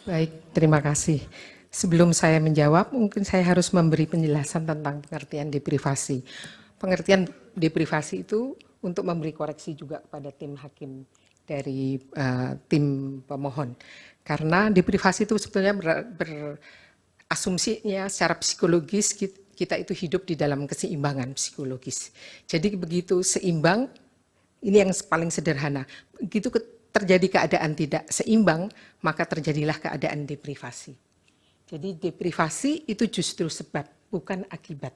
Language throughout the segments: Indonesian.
Baik, terima kasih. Sebelum saya menjawab, mungkin saya harus memberi penjelasan tentang pengertian deprivasi. Pengertian deprivasi itu untuk memberi koreksi juga kepada tim hakim dari tim pemohon. Karena deprivasi itu sebetulnya berasumsinya secara psikologis kita itu hidup di dalam keseimbangan psikologis. Jadi begitu seimbang, ini yang paling sederhana. Begitu terjadi keadaan tidak seimbang, maka terjadilah keadaan deprivasi. Jadi deprivasi itu justru sebab, bukan akibat.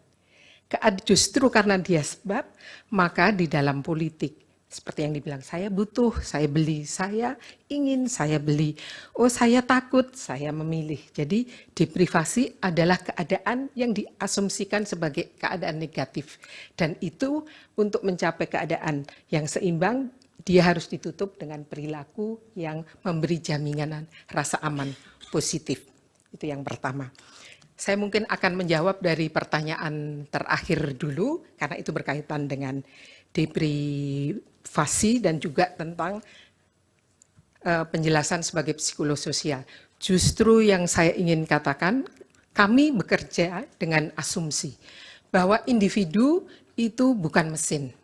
Justru karena dia sebab, maka di dalam politik, seperti yang dibilang, saya butuh, saya beli, saya ingin, saya beli. Oh, saya takut, saya memilih. Jadi deprivasi adalah keadaan yang diasumsikan sebagai keadaan negatif. Dan itu untuk mencapai keadaan yang seimbang, dia harus ditutup dengan perilaku yang memberi jaminan rasa aman positif. Itu yang pertama. Saya mungkin akan menjawab dari pertanyaan terakhir dulu, karena itu berkaitan dengan deprivasi dan juga tentang penjelasan sebagai psikolog sosial. Justru yang saya ingin katakan, kami bekerja dengan asumsi bahwa individu itu bukan mesin.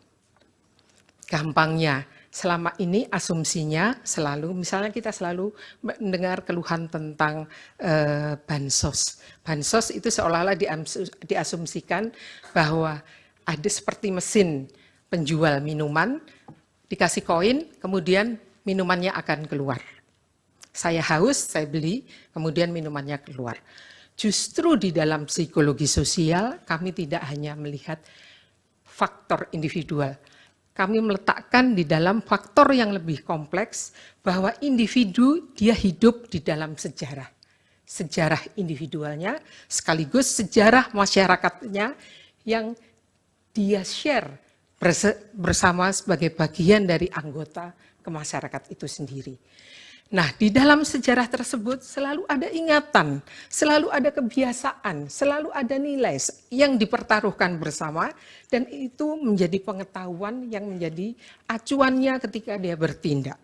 Gampangnya, selama ini asumsinya selalu, misalnya kita selalu mendengar keluhan tentang bansos. Bansos itu seolah-olah diasumsikan bahwa ada seperti mesin penjual minuman, dikasih koin, kemudian minumannya akan keluar. Saya haus, saya beli, kemudian minumannya keluar. Justru di dalam psikologi sosial, kami tidak hanya melihat faktor individual, kami meletakkan di dalam faktor yang lebih kompleks bahwa individu dia hidup di dalam sejarah. Sejarah individualnya sekaligus sejarah masyarakatnya yang dia share bersama sebagai bagian dari anggota ke masyarakat itu sendiri. Nah, di dalam sejarah tersebut selalu ada ingatan, selalu ada kebiasaan, selalu ada nilai yang dipertaruhkan bersama, dan itu menjadi pengetahuan yang menjadi acuannya ketika dia bertindak.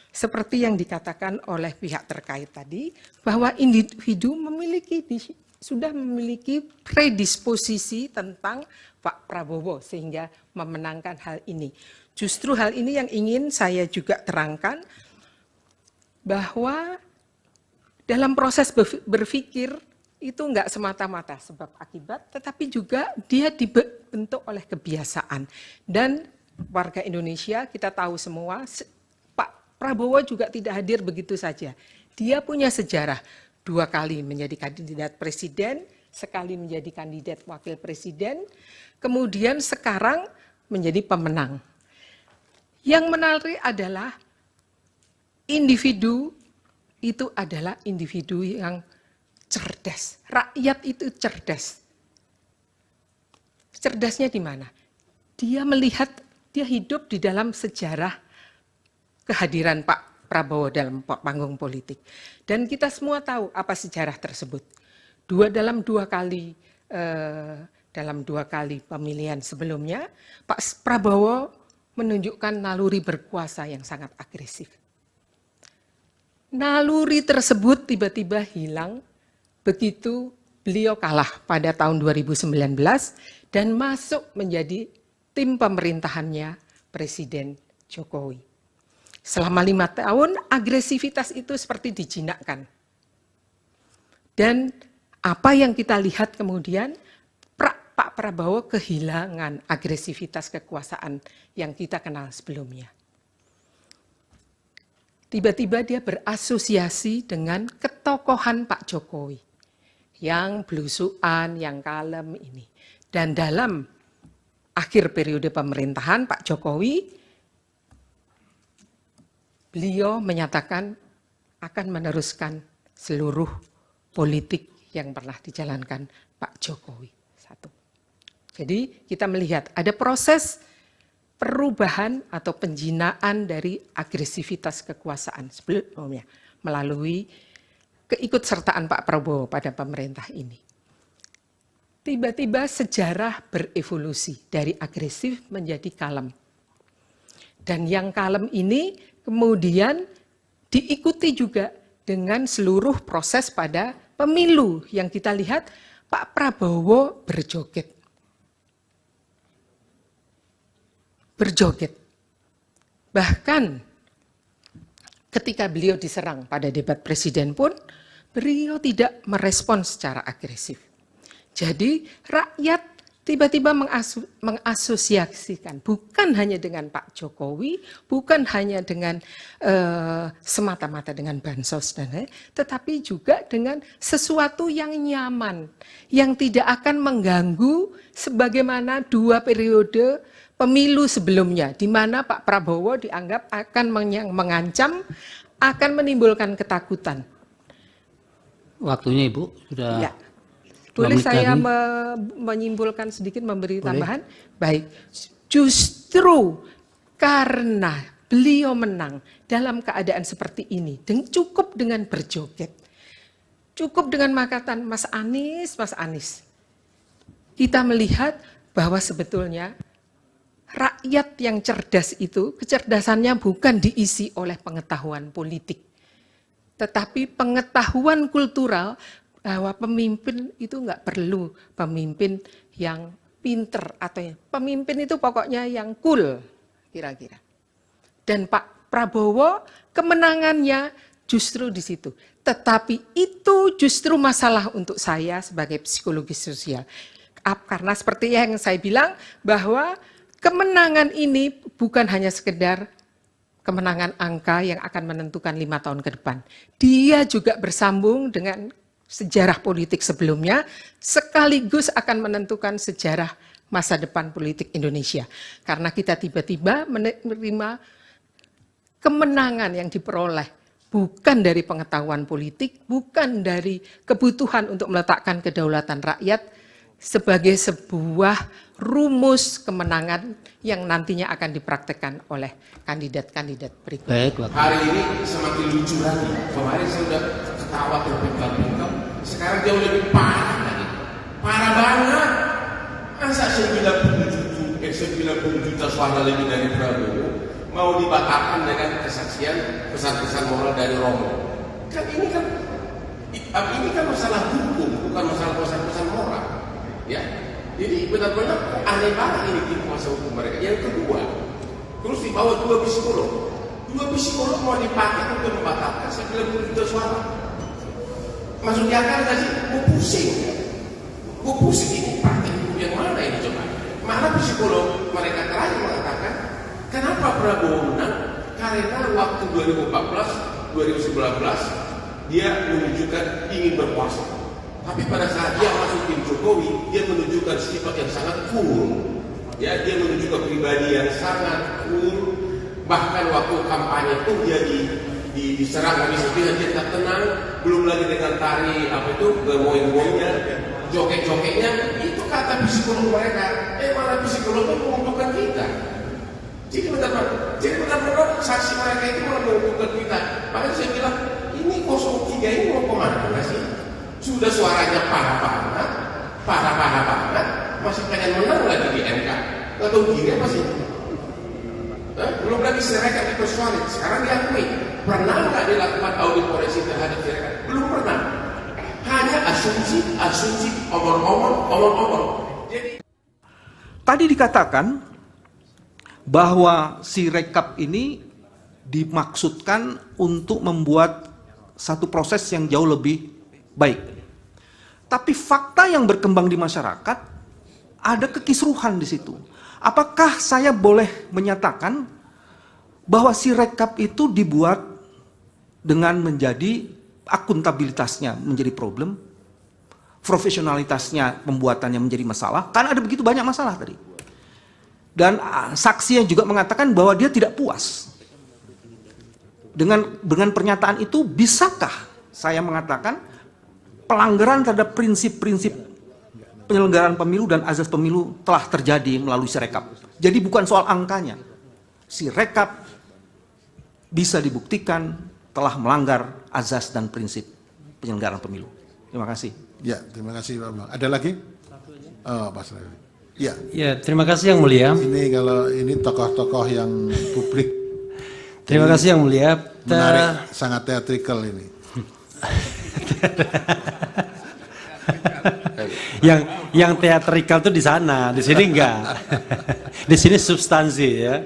Seperti yang dikatakan oleh pihak terkait tadi, bahwa individu sudah memiliki predisposisi tentang Pak Prabowo sehingga memenangkan hal ini. Justru hal ini yang ingin saya juga terangkan, bahwa dalam proses berpikir itu enggak semata-mata sebab akibat, tetapi juga dia dibentuk oleh kebiasaan. Dan warga Indonesia kita tahu semua, Pak Prabowo juga tidak hadir begitu saja. Dia punya sejarah, 2 kali menjadi kandidat presiden, sekali menjadi kandidat wakil presiden, kemudian sekarang menjadi pemenang. Yang menarik adalah individu itu adalah individu yang cerdas. Rakyat itu cerdas. Cerdasnya di mana? Dia melihat, dia hidup di dalam sejarah kehadiran Pak Prabowo dalam panggung politik. Dan kita semua tahu apa sejarah tersebut. Dalam dua kali pemilihan sebelumnya, Pak Prabowo menunjukkan naluri berkuasa yang sangat agresif. Naluri tersebut tiba-tiba hilang begitu beliau kalah pada tahun 2019 dan masuk menjadi tim pemerintahannya Presiden Jokowi. Selama 5 tahun agresivitas itu seperti dijinakkan. Dan apa yang kita lihat kemudian, Pak Prabowo kehilangan agresivitas kekuasaan yang kita kenal sebelumnya. Tiba-tiba dia berasosiasi dengan ketokohan Pak Jokowi yang belusuan, yang kalem ini. Dan dalam akhir periode pemerintahan Pak Jokowi, beliau menyatakan akan meneruskan seluruh politik yang pernah dijalankan Pak Jokowi. Jadi kita melihat ada proses perubahan atau penjinaan dari agresivitas kekuasaan sebelumnya melalui keikutsertaan Pak Prabowo pada pemerintah ini. Tiba-tiba sejarah berevolusi dari agresif menjadi kalem. Dan yang kalem ini kemudian diikuti juga dengan seluruh proses pada pemilu yang kita lihat Pak Prabowo berjoget. Bahkan ketika beliau diserang pada debat presiden pun, beliau tidak merespon secara agresif. Jadi rakyat tiba-tiba mengasosiasikan, bukan hanya dengan Pak Jokowi, bukan hanya dengan semata-mata dengan bansos dan lain, tetapi juga dengan sesuatu yang nyaman, yang tidak akan mengganggu sebagaimana 2 periode pemilu sebelumnya, di mana Pak Prabowo dianggap akan mengancam, akan menimbulkan ketakutan. Waktunya Ibu sudah. Ya. Boleh saya menyimpulkan sedikit, memberi tambahan? Baik, justru karena beliau menang dalam keadaan seperti ini, cukup dengan berjoget, cukup dengan makatan Mas Anies, kita melihat bahwa sebetulnya rakyat yang cerdas itu, kecerdasannya bukan diisi oleh pengetahuan politik, tetapi pengetahuan kultural, bahwa pemimpin itu nggak perlu pemimpin yang pinter atau pemimpin itu pokoknya yang cool kira-kira. Dan Pak Prabowo kemenangannya justru di situ. Tetapi itu justru masalah untuk saya sebagai psikologi sosial. Karena seperti yang saya bilang bahwa kemenangan ini bukan hanya sekedar kemenangan angka yang akan menentukan 5 tahun ke depan. Dia juga bersambung dengan sejarah politik sebelumnya, sekaligus akan menentukan sejarah masa depan politik Indonesia. Karena kita tiba-tiba menerima kemenangan yang diperoleh bukan dari pengetahuan politik, bukan dari kebutuhan untuk meletakkan kedaulatan rakyat sebagai sebuah rumus kemenangan yang nantinya akan dipraktekkan oleh kandidat-kandidat berikutnya. Hari ini semakin lucu lagi. Kemarin saya sudah ketawa terpingkal-pingkal, sekarang jauh lebih parah lagi. Parah banget. Masa 90 juta suara lebih dari Prabowo mau dibatalkan dengan kesaksian pesan-pesan moral dari Romo. Kan ini kan masalah hukum, bukan masalah pesan-pesan moral. Ya, jadi benar-benar aneh banget ini kuasa hukum mereka. Yang kedua, terus dibawa 2 psikolog. 2 psikolog mau dipakai untuk membatalkan 90 juta suara. Masuk di akal nggak sih? Gue pusing ini praktek hukum yang mana ini coba? Mana psikolog mereka terakhir mengatakan kenapa Prabowo menang? Karena waktu 2014, 2019 dia menunjukkan ingin berkuasa. Tapi pada saat dia masuk tim Jokowi, dia menunjukkan sifat yang sangat cool. Ya, dia menunjukkan pribadi yang sangat cool. Bahkan waktu kampanye pun dia diserang habis itu dia tak tenang. Belum lagi dengan tari goyang-goyangnya, joget-jogetnya. Itu kata psikolog mereka. Malah psikolognya menguntungkan kita. Jadi benar-benar saksi mereka itu malah menguntungkan kita. Makanya saya bilang, ini 03 ini mau kemana sih? Sudah suaranya parah banget, masih pengen menang lagi di MK. Nggak tahu diri apa sih? Belum lagi Sirekap dipersoalin, sekarang diakui. Pernah nggak dilakukan audit forensik terhadap Sirekap? Belum pernah. Hanya asumsi, omong-omong. Jadi tadi dikatakan bahwa Sirekap ini dimaksudkan untuk membuat satu proses yang jauh lebih baik. Tapi fakta yang berkembang di masyarakat, ada kekisruhan di situ. Apakah saya boleh menyatakan bahwa Sirekap itu dibuat dengan menjadi akuntabilitasnya menjadi problem, profesionalitasnya pembuatannya menjadi masalah, karena ada begitu banyak masalah tadi. Dan saksi yang juga mengatakan bahwa dia tidak puas. Dengan pernyataan itu, bisakah saya mengatakan pelanggaran terhadap prinsip-prinsip penyelenggaraan pemilu dan azas pemilu telah terjadi melalui Sirekap? Jadi bukan soal angkanya. Sirekap bisa dibuktikan telah melanggar azas dan prinsip penyelenggaraan pemilu. Terima kasih. Ya, terima kasih Pak Bang. Ada lagi? Oh, Pak Srawi. Ya. Ya, terima kasih Yang Mulia. Ini kalau ini tokoh-tokoh yang publik. Terima kasih Yang Mulia. Menarik, sangat teatrikal ini. yang teatrikal tuh di sana, di sini enggak. Di sini substansi ya.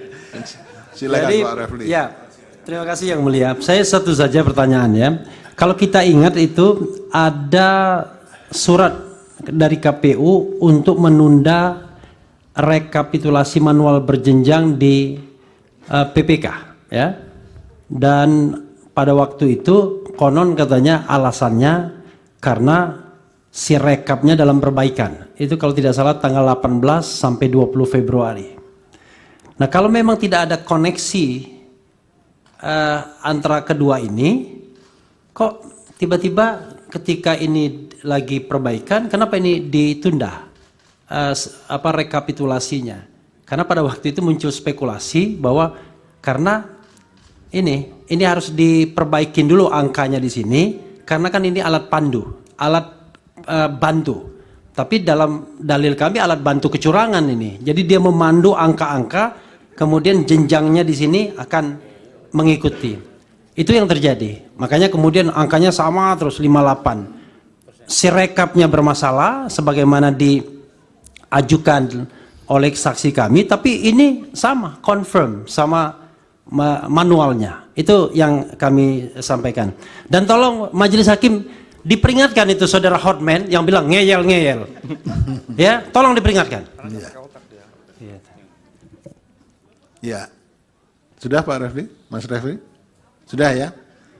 Silakan Jadi, Pak Refli. ya, terima kasih Yang Mulia. Saya satu saja pertanyaan ya. Kalau kita ingat itu ada surat dari KPU untuk menunda rekapitulasi manual berjenjang di PPK ya. Dan pada waktu itu konon katanya alasannya karena si rekapnya dalam perbaikan. Itu kalau tidak salah tanggal 18 sampai 20 Februari. Nah, kalau memang tidak ada koneksi antara kedua ini, kok tiba-tiba ketika ini lagi perbaikan, kenapa ini ditunda rekapitulasinya? Karena pada waktu itu muncul spekulasi bahwa karena ini harus diperbaikin dulu angkanya di sini, karena kan ini alat pandu, alat bantu. Tapi dalam dalil kami alat bantu kecurangan ini. Jadi dia memandu angka-angka, kemudian jenjangnya di sini akan mengikuti. Itu yang terjadi. Makanya kemudian angkanya sama terus 58. Si rekapnya bermasalah sebagaimana diajukan oleh saksi kami, tapi ini sama, confirm sama manualnya. Itu yang kami sampaikan. Dan tolong majelis hakim diperingatkan itu saudara Hotman yang bilang ngeyel-ngeyel. Ya, tolong diperingatkan. Ya. Sudah Pak Refli? Mas Refli? Sudah ya?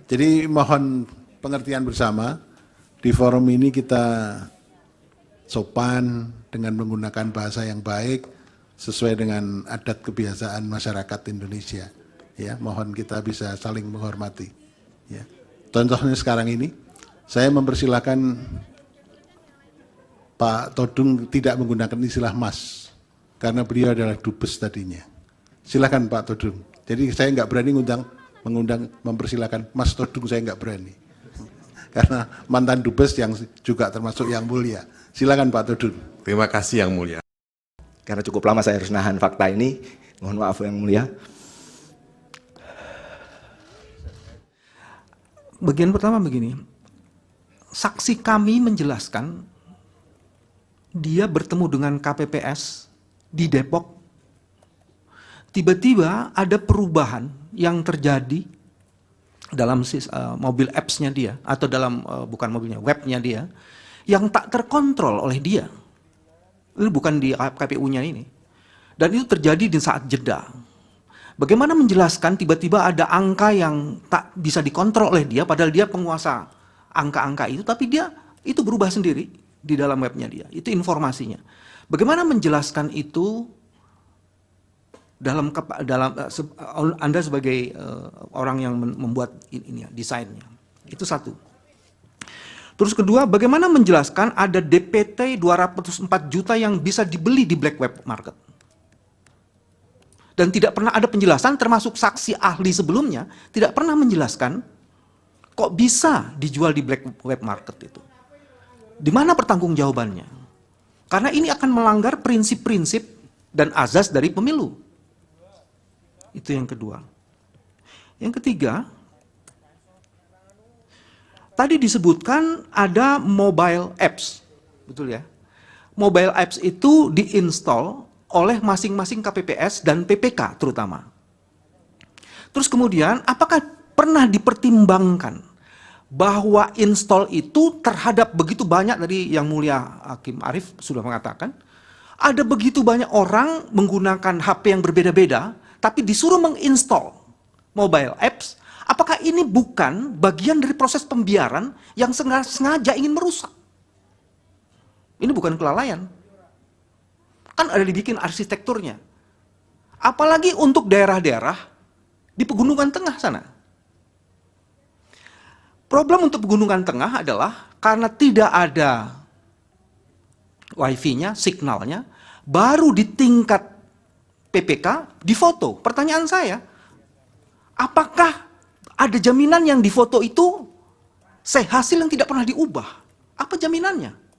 Jadi mohon pengertian bersama, di forum ini kita sopan dengan menggunakan bahasa yang baik sesuai dengan adat kebiasaan masyarakat Indonesia. Ya, mohon kita bisa saling menghormati. Ya. Contohnya sekarang ini, saya mempersilahkan Pak Todung tidak menggunakan istilah mas, karena beliau adalah dubes tadinya. Silakan Pak Todung. Jadi saya nggak berani mengundang mempersilahkan Mas Todung, saya nggak berani. Karena mantan dubes yang juga termasuk yang mulia. Silakan Pak Todung. Terima kasih Yang Mulia. Karena cukup lama saya harus nahan fakta ini, mohon maaf Yang Mulia. Bagian pertama begini, saksi kami menjelaskan dia bertemu dengan KPPS di Depok. Tiba-tiba ada perubahan yang terjadi dalam mobil apps-nya dia, atau dalam bukan mobilnya, webnya dia, yang tak terkontrol oleh dia. Ini bukan di KPU-nya ini. Dan itu terjadi di saat jeda. Bagaimana menjelaskan tiba-tiba ada angka yang tak bisa dikontrol oleh dia, padahal dia penguasa angka-angka itu, tapi dia itu berubah sendiri di dalam webnya dia. Itu informasinya. Bagaimana menjelaskan itu dalam Anda sebagai orang yang membuat ini desainnya. Itu satu. Terus kedua, bagaimana menjelaskan ada DPT 204 juta yang bisa dibeli di black web market? Dan tidak pernah ada penjelasan, termasuk saksi ahli sebelumnya, tidak pernah menjelaskan kok bisa dijual di black web market itu. Di mana pertanggungjawabannya? Karena ini akan melanggar prinsip-prinsip dan azas dari pemilu. Itu yang kedua. Yang ketiga, tadi disebutkan ada mobile apps, betul ya? Mobile apps itu diinstal oleh masing-masing KPPS dan PPK terutama. Terus kemudian, apakah pernah dipertimbangkan bahwa install itu terhadap begitu banyak, tadi Yang Mulia Hakim Arief sudah mengatakan, ada begitu banyak orang menggunakan HP yang berbeda-beda, tapi disuruh menginstall mobile apps, apakah ini bukan bagian dari proses pembiaran yang sengaja ingin merusak? Ini bukan kelalaian. Kan ada dibikin arsitekturnya. Apalagi untuk daerah-daerah di Pegunungan Tengah sana. Problem untuk Pegunungan Tengah adalah karena tidak ada wifi-nya, signalnya, baru di tingkat PPK difoto. Pertanyaan saya, apakah ada jaminan yang difoto itu hasil yang tidak pernah diubah? Apa jaminannya?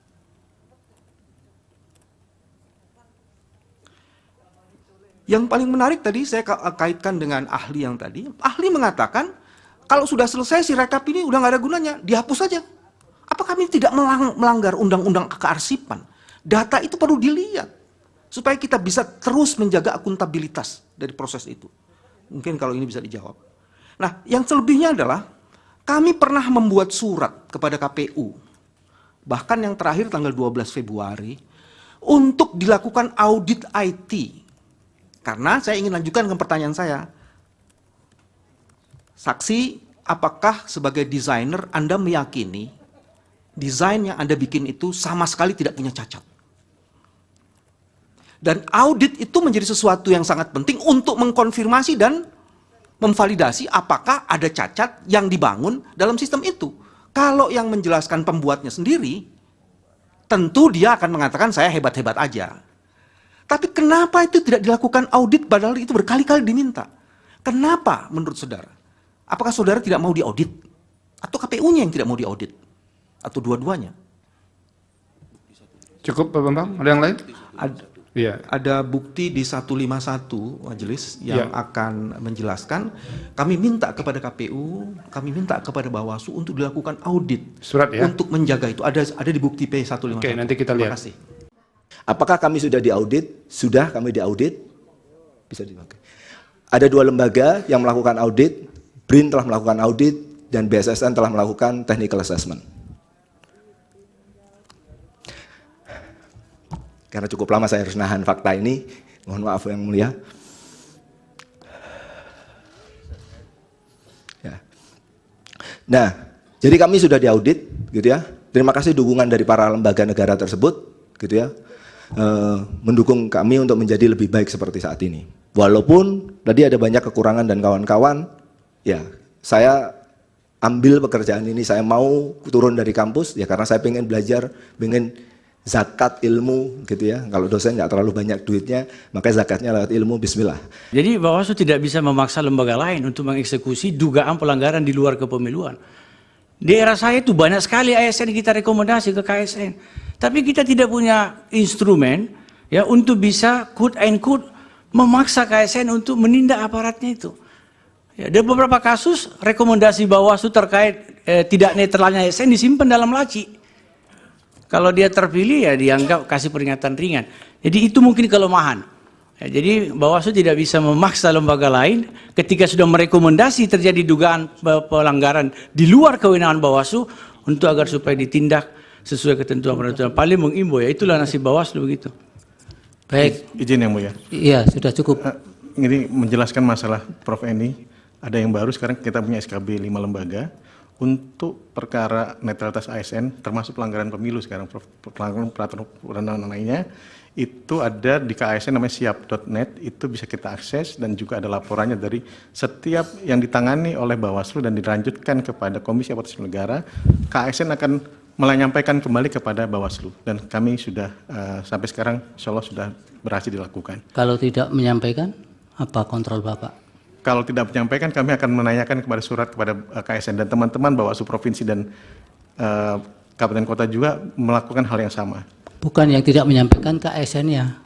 Yang paling menarik tadi saya kaitkan dengan ahli yang tadi. Ahli mengatakan Kalau sudah selesai si rekap ini udah nggak ada gunanya, dihapus saja. Apa kami tidak melanggar undang-undang kearsipan? Data itu perlu dilihat supaya kita bisa terus menjaga akuntabilitas dari proses itu. Mungkin kalau ini bisa dijawab. Nah, yang selebihnya adalah kami pernah membuat surat kepada KPU, bahkan yang terakhir tanggal 12 Februari, untuk dilakukan audit IT. Karena saya ingin lanjutkan ke pertanyaan saya. Saksi, apakah sebagai desainer Anda meyakini desain yang Anda bikin itu sama sekali tidak punya cacat? Dan audit itu menjadi sesuatu yang sangat penting untuk mengkonfirmasi dan memvalidasi apakah ada cacat yang dibangun dalam sistem itu. Kalau yang menjelaskan pembuatnya sendiri, tentu dia akan mengatakan saya hebat-hebat aja. Tapi kenapa itu tidak dilakukan audit padahal itu berkali-kali diminta? Kenapa menurut saudara? Apakah saudara tidak mau diaudit? Atau KPU-nya yang tidak mau diaudit? Atau dua-duanya? Cukup Pak Bambang, ada yang lain? Iya. Ada bukti di 151 majelis yang akan menjelaskan. Kami minta kepada KPU, kami minta kepada Bawaslu untuk dilakukan audit. Surat ya? Untuk menjaga itu. Ada di bukti P151. Oke, nanti kita lihat. Terima kasih. Apakah kami sudah diaudit? Sudah kami diaudit. Bisa dipakai. Ada 2 lembaga yang melakukan audit. BRIN telah melakukan audit dan BSSN telah melakukan technical assessment. Karena cukup lama saya harus nahan fakta ini, mohon maaf yang mulia. Ya. Nah, jadi kami sudah diaudit, gitu ya. Terima kasih dukungan dari para lembaga negara tersebut, gitu ya, mendukung kami untuk menjadi lebih baik seperti saat ini. Walaupun tadi ada banyak kekurangan dan kawan-kawan, ya saya ambil pekerjaan ini, saya mau turun dari kampus, ya karena saya pengen belajar, pengen zakat ilmu gitu ya. Kalau dosen nggak terlalu banyak duitnya, maka zakatnya lewat ilmu, bismillah. Jadi Bawaslu tidak bisa memaksa lembaga lain untuk mengeksekusi dugaan pelanggaran di luar kepemiluan. Di era saya itu banyak sekali ASN kita rekomendasi ke KSN. Tapi kita tidak punya instrumen ya untuk bisa quote and quote memaksa KSN untuk menindak aparatnya itu. Ya, ada beberapa kasus rekomendasi Bawaslu terkait tidak netralnya ASN disimpan dalam laci. Kalau dia terpilih ya dianggap kasih peringatan ringan. Jadi itu mungkin kelemahan. Ya, jadi Bawaslu tidak bisa memaksa lembaga lain ketika sudah merekomendasi terjadi dugaan pelanggaran di luar kewenangan Bawaslu untuk agar supaya ditindak sesuai ketentuan peraturan. Paling mengimbau ya itulah nasib Bawaslu begitu. Baik. Izin yang mulia. Iya, sudah cukup. Ini menjelaskan masalah Prof. Eni. Ada yang baru sekarang kita punya SKB 5 lembaga. Untuk perkara netralitas ASN, termasuk pelanggaran pemilu sekarang, pelanggaran peraturan perundang-undangan lainnya, itu ada di KASN namanya siap.net, itu bisa kita akses dan juga ada laporannya dari setiap yang ditangani oleh Bawaslu dan dilanjutkan kepada Komisi Aparatur Sipil Negara, KASN akan menyampaikan kembali kepada Bawaslu dan kami sudah sampai sekarang insya Allah sudah berhasil dilakukan. Kalau tidak menyampaikan, apa kontrol Bapak? Kalau tidak menyampaikan, kami akan menanyakan kepada surat kepada KSN dan teman-teman Bawaslu Provinsi dan Kabupaten Kota juga melakukan hal yang sama. Bukan yang tidak menyampaikan ke ASN-nya.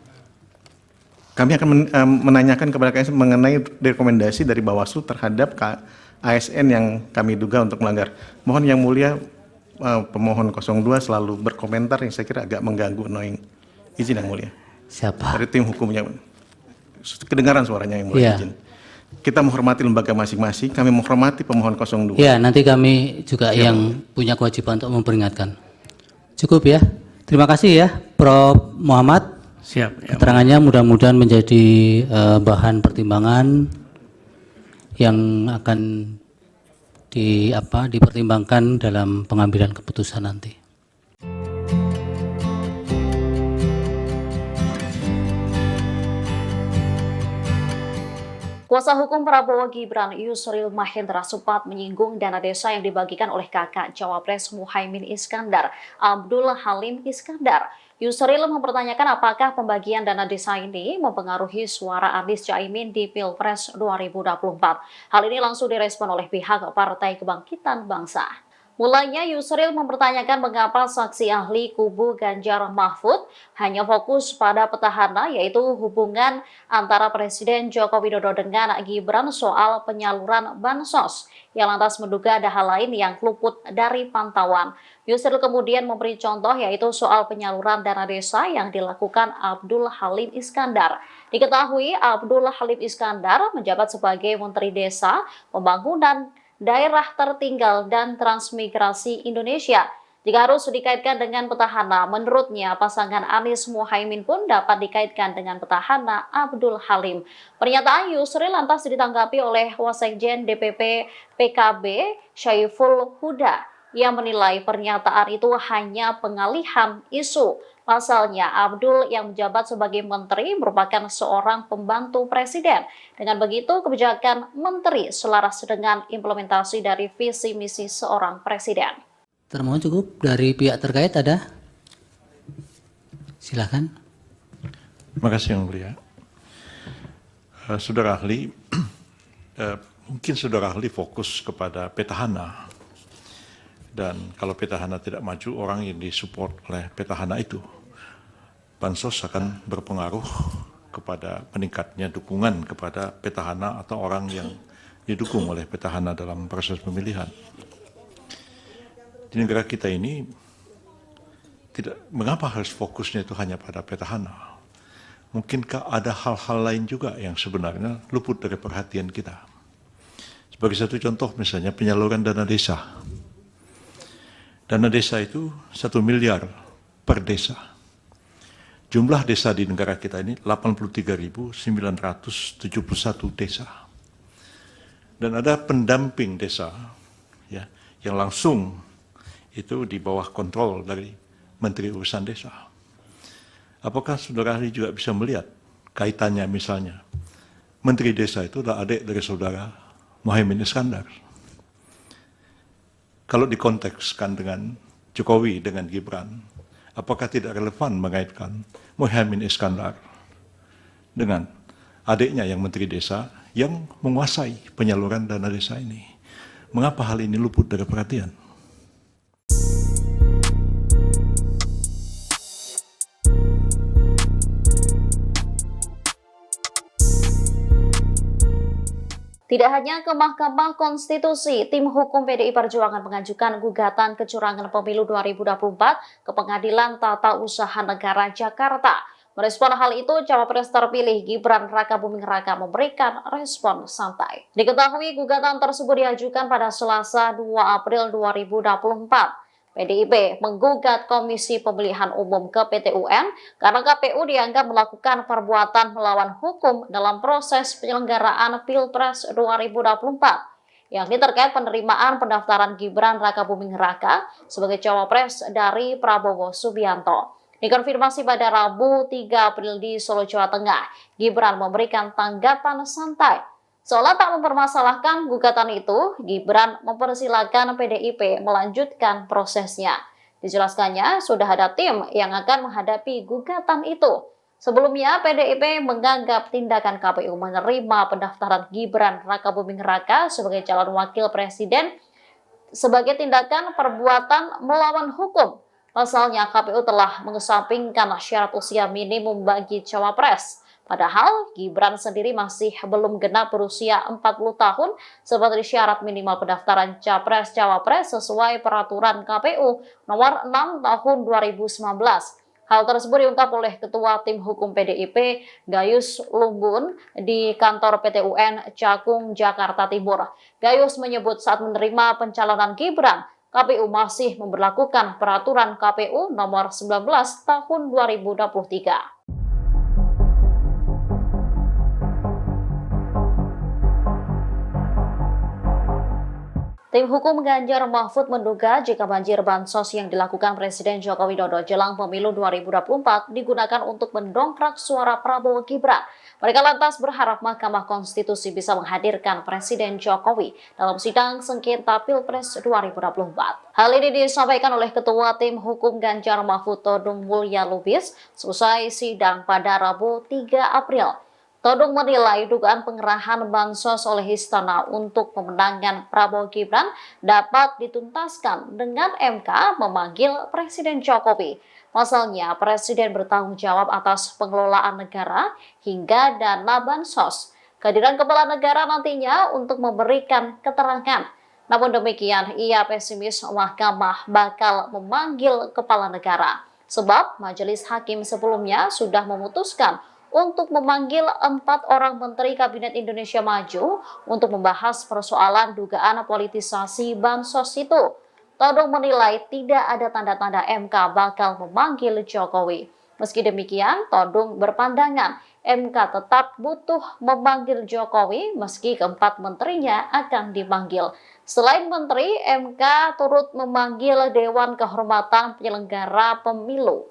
Kami akan menanyakan kepada KSN mengenai rekomendasi dari Bawaslu terhadap ASN yang kami duga untuk melanggar. Mohon yang mulia pemohon 02 selalu berkomentar yang saya kira agak mengganggu, annoying. Izin yang mulia. Siapa? Dari tim hukumnya. Kedengaran suaranya yang mulia, izin. Kita menghormati lembaga masing-masing, kami menghormati pemohon 02. Ya, nanti kami juga yang punya kewajiban untuk memperingatkan. Cukup ya. Terima kasih ya, Prof. Muhammad. Siap. Ya, keterangannya mudah-mudahan menjadi bahan pertimbangan yang akan dipertimbangkan dalam pengambilan keputusan nanti. Kuasa hukum Prabowo Gibran Yusril Mahendra sempat menyinggung dana desa yang dibagikan oleh kakak Cawapres Muhaimin Iskandar, Abdul Halim Iskandar. Yusril mempertanyakan apakah pembagian dana desa ini mempengaruhi suara Anies Caimin di Pilpres 2024. Hal ini langsung direspon oleh pihak Partai Kebangkitan Bangsa. Mulanya Yusril mempertanyakan mengapa saksi ahli kubu Ganjar Mahfud hanya fokus pada petahana, yaitu hubungan antara Presiden Joko Widodo dengan Gibran soal penyaluran bansos. Ia lantas menduga ada hal lain yang luput dari pantauan. Yusril kemudian memberi contoh, yaitu soal penyaluran dana desa yang dilakukan Abdul Halim Iskandar. Diketahui Abdul Halim Iskandar menjabat sebagai Menteri Desa, Pembangunan Daerah Tertinggal dan Transmigrasi Indonesia. Jika harus dikaitkan dengan petahana, menurutnya pasangan Anies Muhaimin pun dapat dikaitkan dengan petahana Abdul Halim. Pernyataan Yusril lantas ditanggapi oleh Wasekjen DPP PKB Syaiful Huda yang menilai pernyataan itu hanya pengalihan isu. Pasalnya, Abdul yang menjabat sebagai menteri merupakan seorang pembantu presiden. Dengan begitu, kebijakan menteri selaras dengan implementasi dari visi misi seorang presiden. Termohon cukup. Dari pihak terkait ada? Silakan. Terima kasih Yang Mulia. Saudara ahli, mungkin saudara ahli fokus kepada petahana. Dan kalau petahana tidak maju, orang yang disupport oleh petahana itu, bansos akan berpengaruh kepada meningkatnya dukungan kepada petahana atau orang yang didukung oleh petahana dalam proses pemilihan. Di negara kita ini, mengapa harus fokusnya itu hanya pada petahana? Mungkinkah ada hal-hal lain juga yang sebenarnya luput dari perhatian kita? Sebagai satu contoh misalnya penyaluran dana desa. Dana desa itu 1 miliar per desa. Jumlah desa di negara kita ini 83.971 desa. Dan ada pendamping desa ya, yang langsung itu di bawah kontrol dari Menteri Urusan Desa. Apakah saudara ahli juga bisa melihat kaitannya misalnya Menteri Desa itu adalah adik dari saudara Muhaimin Iskandar. Kalau dikontekskan dengan Jokowi dengan Gibran, apakah tidak relevan mengaitkan Muhaimin Iskandar dengan adiknya yang Menteri Desa yang menguasai penyaluran dana desa ini? Mengapa hal ini luput dari perhatian? Tidak hanya ke Mahkamah Konstitusi, tim hukum PDI Perjuangan mengajukan gugatan kecurangan pemilu 2024 ke Pengadilan Tata Usaha Negara Jakarta. Merespon hal itu, Cawapres terpilih Gibran Rakabuming Raka memberikan respon santai. Diketahui gugatan tersebut diajukan pada Selasa 2 April 2024. PDIP menggugat Komisi Pemilihan Umum ke PT UN karena KPU dianggap melakukan perbuatan melawan hukum dalam proses penyelenggaraan Pilpres 2024, yakni terkait penerimaan pendaftaran Gibran Rakabuming Raka sebagai cawapres dari Prabowo Subianto. Dikonfirmasi pada Rabu 3 April di Solo, Jawa Tengah, Gibran memberikan tanggapan santai. Seolah tak mempermasalahkan gugatan itu, Gibran mempersilahkan PDIP melanjutkan prosesnya. Dijelaskannya, sudah ada tim yang akan menghadapi gugatan itu. Sebelumnya, PDIP menganggap tindakan KPU menerima pendaftaran Gibran Rakabuming Raka sebagai calon wakil presiden sebagai tindakan perbuatan melawan hukum. Pasalnya, KPU telah mengesampingkan syarat usia minimum bagi cawapres. Padahal Gibran sendiri masih belum genap berusia 40 tahun seperti syarat minimal pendaftaran capres-cawapres sesuai peraturan KPU nomor 6 tahun 2019. Hal tersebut diungkap oleh Ketua Tim Hukum PDIP Gayus Lumbun di kantor PT UN Cakung, Jakarta Timur. Gayus menyebut saat menerima pencalonan Gibran, KPU masih memberlakukan peraturan KPU nomor 19 tahun 2023. Tim hukum Ganjar Mahfud menduga jika banjir bansos yang dilakukan Presiden Joko Widodo jelang pemilu 2024 digunakan untuk mendongkrak suara Prabowo Gibran. Mereka lantas berharap Mahkamah Konstitusi bisa menghadirkan Presiden Jokowi dalam sidang sengketa Pilpres 2024. Hal ini disampaikan oleh Ketua Tim Hukum Ganjar Mahfud Todung Mulya Lubis selesai sidang pada Rabu 3 April. Todung menilai dugaan pengerahan bansos oleh Istana untuk pemenangan Prabowo Gibran dapat dituntaskan dengan MK memanggil Presiden Jokowi. Pasalnya, Presiden bertanggung jawab atas pengelolaan negara hingga dana bansos. Kehadiran kepala negara nantinya untuk memberikan keterangan. Namun demikian, ia pesimis Mahkamah bakal memanggil kepala negara. Sebab Majelis Hakim sebelumnya sudah memutuskan untuk memanggil 4 orang Menteri Kabinet Indonesia Maju untuk membahas persoalan dugaan politisasi bansos itu. Todung menilai tidak ada tanda-tanda MK bakal memanggil Jokowi. Meski demikian, Todung berpandangan MK tetap butuh memanggil Jokowi meski keempat menterinya akan dipanggil. Selain menteri, MK turut memanggil Dewan Kehormatan Penyelenggara Pemilu.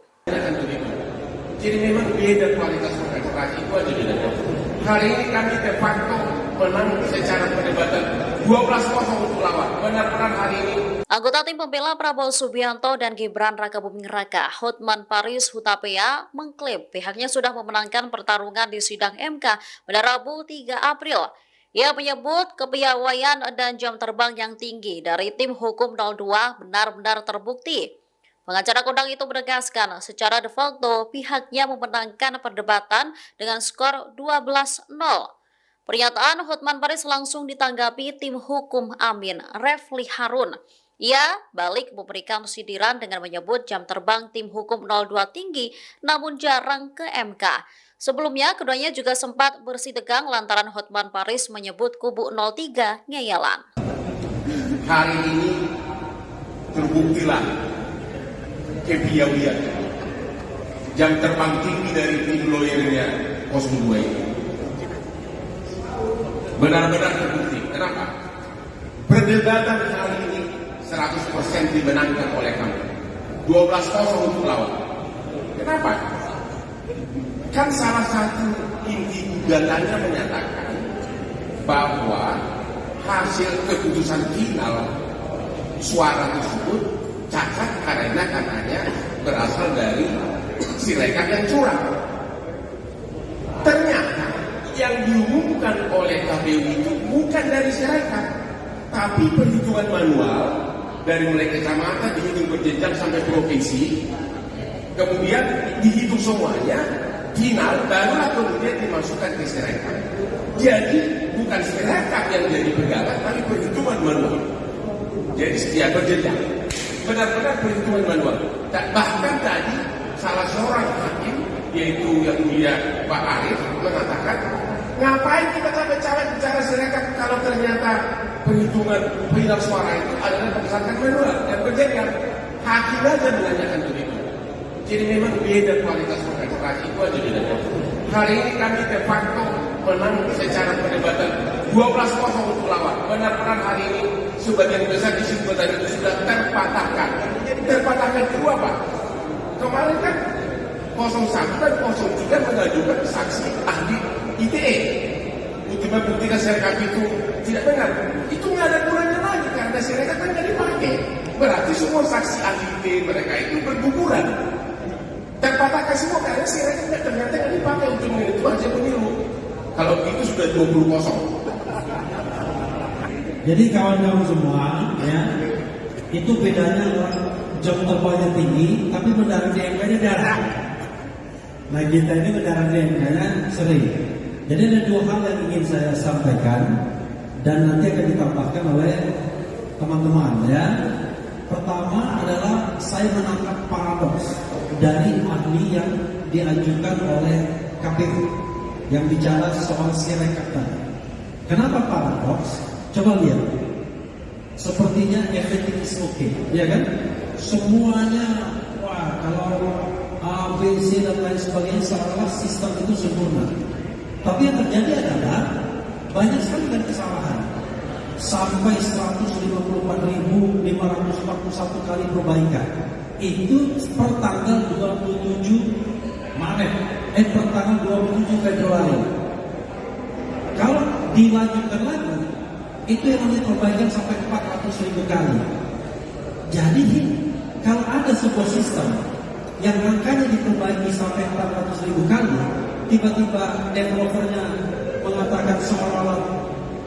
Jadi memang beda kualitas demokrasi itu aja bedanya. Hari ini kami de facto menang secara perdebatan 12-0 untuk lawan. Benar-benar hari ini. Anggota tim pembela Prabowo Subianto dan Gibran Raka Buming Raka, Hotman Paris Hutapea, mengklaim pihaknya sudah memenangkan pertarungan di sidang MK pada Rabu 3 April. Ia menyebut kepiawaian dan jam terbang yang tinggi dari tim hukum 02 benar-benar terbukti. Pengacara kondang itu menegaskan secara de facto pihaknya memenangkan perdebatan dengan skor 12-0. Pernyataan Hotman Paris langsung ditanggapi tim hukum Amin, Refli Harun. Ia balik memberikan sindiran dengan menyebut jam terbang tim hukum 02 tinggi namun jarang ke MK. Sebelumnya, keduanya juga sempat bersih tegang lantaran Hotman Paris menyebut kubu 03 ngeyelan. Hari ini terbuktilah kepiawaian jam terbang tinggi dari tim lawyernya 02 ini. Benar-benar terbukti. Kenapa? Perdebatan kali ini 100% dimenangkan oleh kami. 12-0 untuk lawan. Kenapa? Kan salah satu inti gugatannya menyatakan bahwa hasil keputusan final suara tersebut cacat karena katanya berasal dari Sirekap yang curang. Ternyata yang diumumkan oleh KPU itu bukan dari Sirekap, tapi perhitungan manual dari mulai kecamatan dihitung berjenjang sampai provinsi, kemudian dihitung semuanya. Final barulah kemudian dimasukkan ke Sirekap. Jadi bukan Sirekap yang jadi pegangan, tapi perhitungan manual. Jadi setiap berjenjang, benar-benar perhitungan manual. Bahkan tadi salah seorang hakim, yaitu yang mulia Pak Arif, mengatakan, ngapain kita capek-capek bicara Sirekap kalau ternyata perhitungan final suara itu adalah berdasarkan manual dan berjenjang. Hakim aja menanyakan begitu. Jadi memang beda kualitas demokrasi itu aja bedanya. Hari ini kami de facto menang secara perdebatan 12-0 untuk lawan. Benar-benar hari ini sebagian besar kesimpulan itu sudah terpatahkan. Terpatahkan kedua apa? Kemarin kan 01 dan 03 mengajukan saksi ahli ITE untuk membuktikan Sirekap itu tidak benar. Itu nggak ada kurangnya lagi karena Sirekap kan nggak dipakai. Berarti semua saksi ahli ITE mereka itu berguguran. Terpatahkan semua karena Sirekap ternyata nggak dipakai untuk menentukan hasil pemilu. Kalau begitu sudah 20-0. Jadi kawan-kawan semua, ya, itu bedanya orang jam terbangnya tinggi, tapi mendarat di MK-nya jarang. Nah kita ini mendarat di MK-nya sering. Jadi ada dua hal yang ingin saya sampaikan dan nanti akan ditambahkan oleh teman-teman, ya. Pertama adalah saya menangkap paradoks dari ahli yang diajukan oleh KPU yang bicara soal Sirekap tadi. Kenapa paradoks? Coba lihat. Sepertinya everything is okay, ya kan? Semuanya, wah kalau A, B, C dan lain sebagainya seolah sistem itu sempurna. Tapi yang terjadi adalah banyak sekali kan kesalahan. Sampai 154.541 kali perbaikan. Itu per tanggal 27 Maret, per tanggal 27 Februari. Kalau dilanjutkan lagi, itu yang namanya perbaikan sampai 400.000 kali. Jadi kalau ada sebuah sistem yang angkanya diperbaiki sampai 400.000 kali, tiba-tiba developernya mengatakan seolah-olah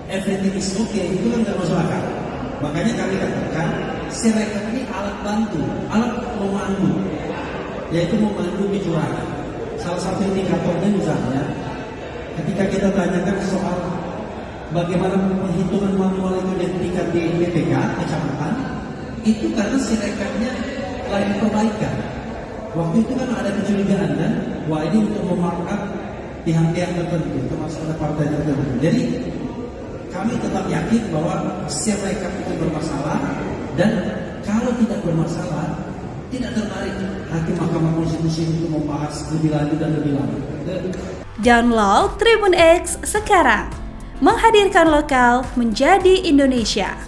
everything is okay, itu kan nggak masuk akal. Makanya kami katakan Sirekap ini alat bantu, alat memandu, yaitu memandu kecurangan. Salah satu indikatornya misalnya, ketika kita tanyakan soal bagaimana perhitungan manual itu di tingkat di BPK, kecamatan, itu karena Sirekapnya lagi perbaikan. Waktu itu kan ada kecurigaan dan wah ini untuk memarkup pihak-pihak tertentu, termasuk ada partai tertentu. Jadi kami tetap yakin bahwa Sirekap itu bermasalah, dan kalau tidak bermasalah, tidak tertarik Hakim Mahkamah Konstitusi untuk membahas lebih lanjut dan lebih lama. Download Tribun X sekarang, menghadirkan lokal menjadi Indonesia.